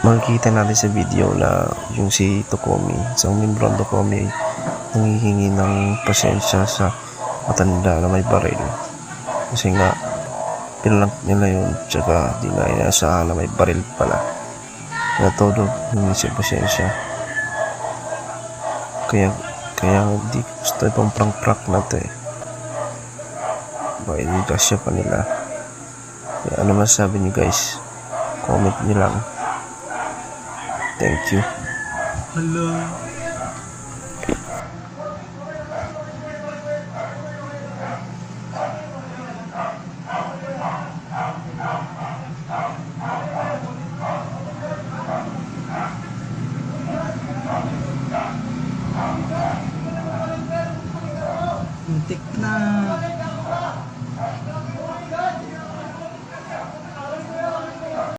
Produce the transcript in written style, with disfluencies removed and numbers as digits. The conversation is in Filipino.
makikita natin sa video na yung si Tokomi, isang membro ng Tokomi, nanghihingi ng pasensya sa matanda na may baril kasi nga pinlank nila yun, tsaka di nga inaasahan na may baril pala, kaya todo hindi siya pasensya. Kaya di gusto itong prank na to baka i-disgrasya pa nila. Kaya ano masasabi niyo guys, comment niyo lang. Thank you. Hello. Muntik na.